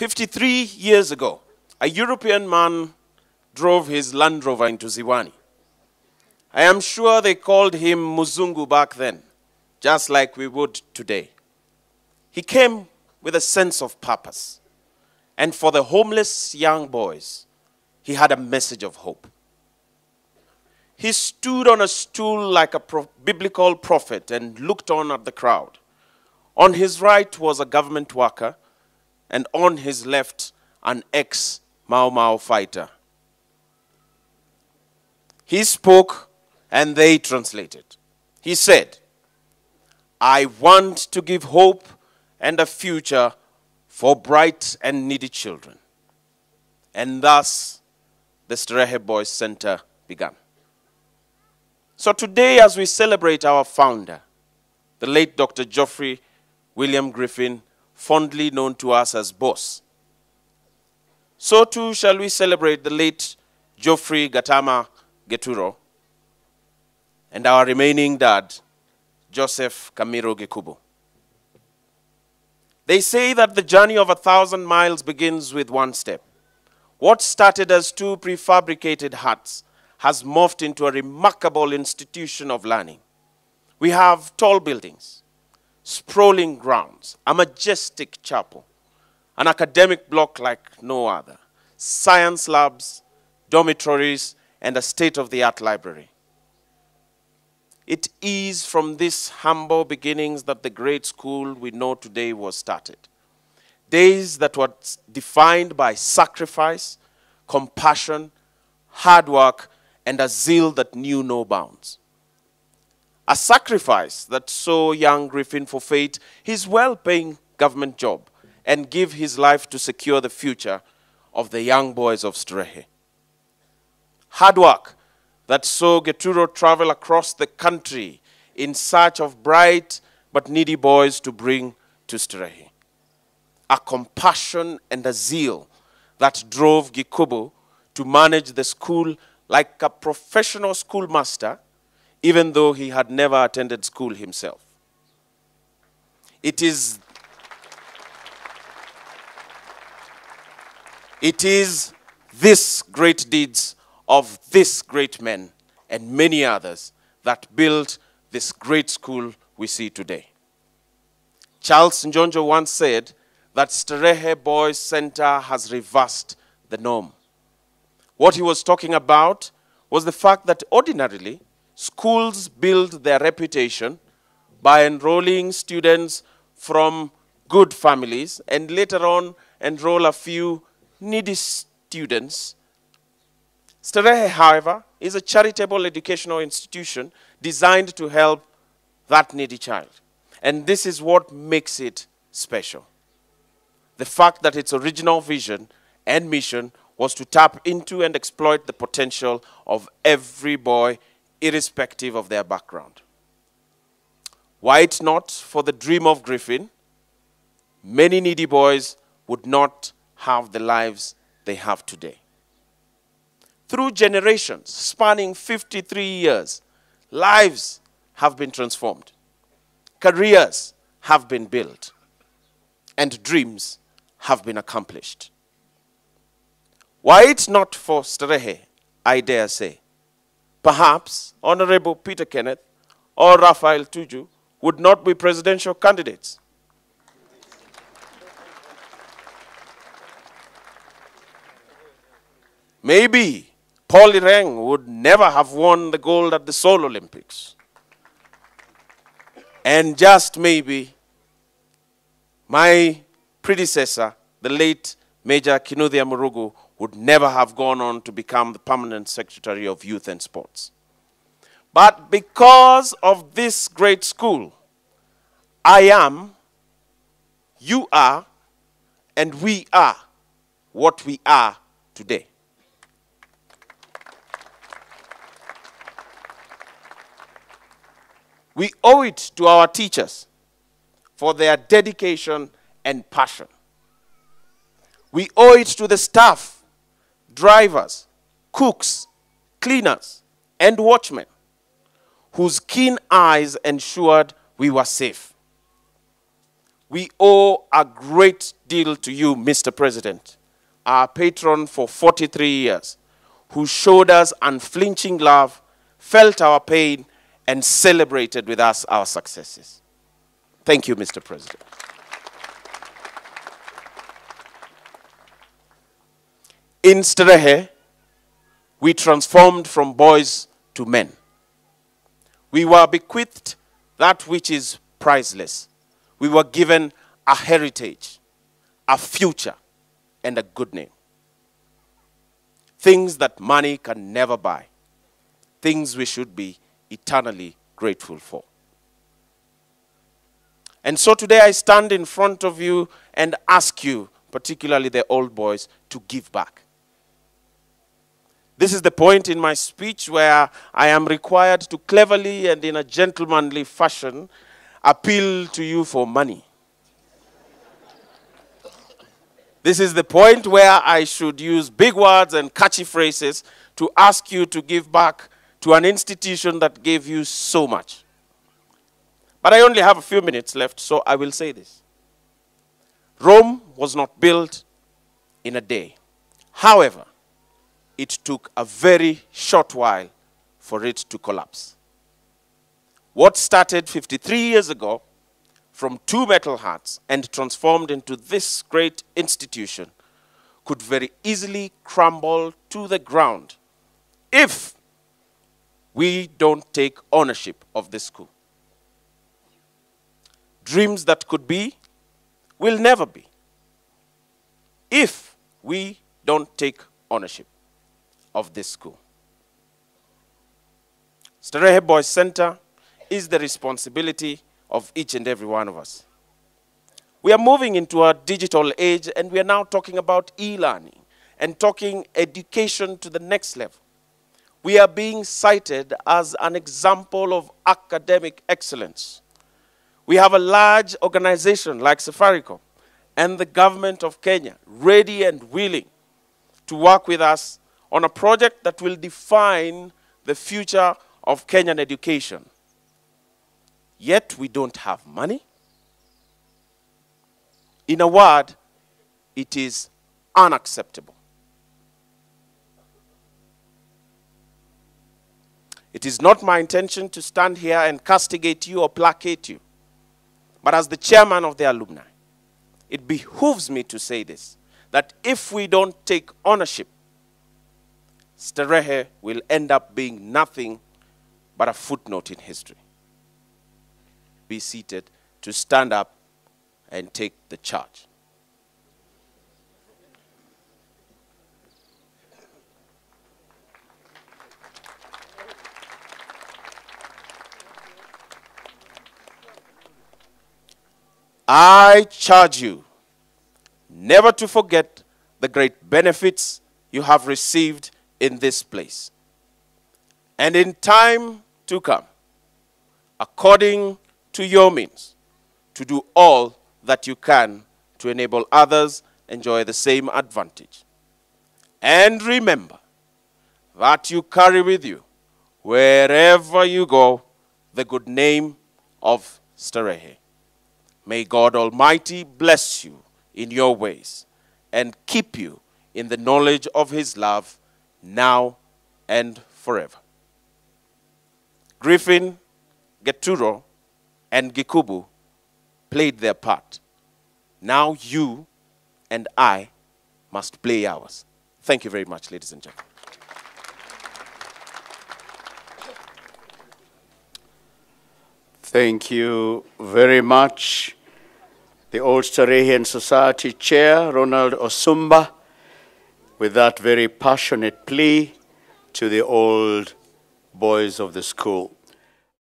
53 years ago, a European man drove his Land Rover into Ziwani. I am sure they called him Muzungu back then, just like we would today. He came with a sense of purpose. And for the homeless young boys, he had a message of hope. He stood on a stool like a biblical prophet and looked on at the crowd. On his right was a government worker, and on his left, an ex-Mau Mau fighter. He spoke, and they translated. He said, "I want to give hope and a future for bright and needy children." And thus, the Starehe Boys Center began. So today, as we celebrate our founder, the late Dr. Geoffrey William Griffin, fondly known to us as Boss, so too shall we celebrate the late Geoffrey Gatama Geturo and our remaining dad, Joseph Kamiro Gikubo. They say that the journey of 1,000 miles begins with one step. What started as two prefabricated huts has morphed into a remarkable institution of learning. We have tall buildings, sprawling grounds, a majestic chapel, an academic block like no other, science labs, dormitories, and a state-of-the-art library. It is from these humble beginnings that the great school we know today was started. Days that were defined by sacrifice, compassion, hard work, and a zeal that knew no bounds. A sacrifice that saw young Griffin forfeit his well-paying government job and give his life to secure the future of the young boys of Starehe. Hard work that saw Geturo travel across the country in search of bright but needy boys to bring to Starehe. A compassion and a zeal that drove Gikubo to manage the school like a professional schoolmaster, even though he had never attended school himself. It is these great deeds of these great men and many others that built this great school we see today. Charles Njonjo once said that Starehe Boys Center has reversed the norm. What he was talking about was the fact that ordinarily, schools build their reputation by enrolling students from good families and later on enroll a few needy students. Starehe, however, is a charitable educational institution designed to help that needy child. And this is what makes it special. The fact that its original vision and mission was to tap into and exploit the potential of every boy, irrespective of their background. Were it not for the dream of Griffin, many needy boys would not have the lives they have today. Through generations, spanning 53 years, lives have been transformed, careers have been built, and dreams have been accomplished. Were it not for Starehe, I dare say, perhaps Honorable Peter Kenneth or Raphael Tuju would not be presidential candidates. Maybe Paul Ireng would never have won the gold at the Seoul Olympics. And just maybe, my predecessor, the late Major Kinuthia Murugu, would never have gone on to become the permanent Secretary of Youth and Sports. But because of this great school, I am, you are, and we are what we are today. We owe it to our teachers for their dedication and passion. We owe it to the staff, drivers, cooks, cleaners, and watchmen whose keen eyes ensured we were safe. We owe a great deal to you, Mr. President, our patron for 43 years, who showed us unflinching love, felt our pain, and celebrated with us our successes. Thank you, Mr. President. In Starehe, we transformed from boys to men. We were bequeathed that which is priceless. We were given a heritage, a future, and a good name. Things that money can never buy. Things we should be eternally grateful for. And so today I stand in front of you and ask you, particularly the old boys, to give back. This is the point in my speech where I am required to cleverly and in a gentlemanly fashion appeal to you for money. This is the point where I should use big words and catchy phrases to ask you to give back to an institution that gave you so much. But I only have a few minutes left, so I will say this. Rome was not built in a day. However, it took a very short while for it to collapse. What started 53 years ago from 2 metal hearts and transformed into this great institution could very easily crumble to the ground if we don't take ownership of this school. Dreams that could be will never be if we don't take ownership of this school. Starehe Boys Center is the responsibility of each and every one of us. We are moving into a digital age, and we are now talking about e-learning and talking education to the next level. We are being cited as an example of academic excellence. We have a large organization like Safaricom and the government of Kenya ready and willing to work with us on a project that will define the future of Kenyan education. Yet we don't have money. In a word, it is unacceptable. It is not my intention to stand here and castigate you or placate you. But as the chairman of the alumni, it behooves me to say this, that if we don't take ownership, Starehe will end up being nothing but a footnote in history. Be seated to stand up and take the charge. I charge you never to forget the great benefits you have received in this place. And in time to come, according to your means, to do all that you can to enable others enjoy the same advantage. And remember that you carry with you, wherever you go, the good name of Starehe. May God Almighty bless you in your ways and keep you in the knowledge of his love now and forever. Griffin, Geturo, and Gikubu played their part. Now you and I must play ours. Thank you very much, ladies and gentlemen. Thank you very much, the Old Starehian Society Chair, Ronald Osumba, with that very passionate plea to the old boys of the school.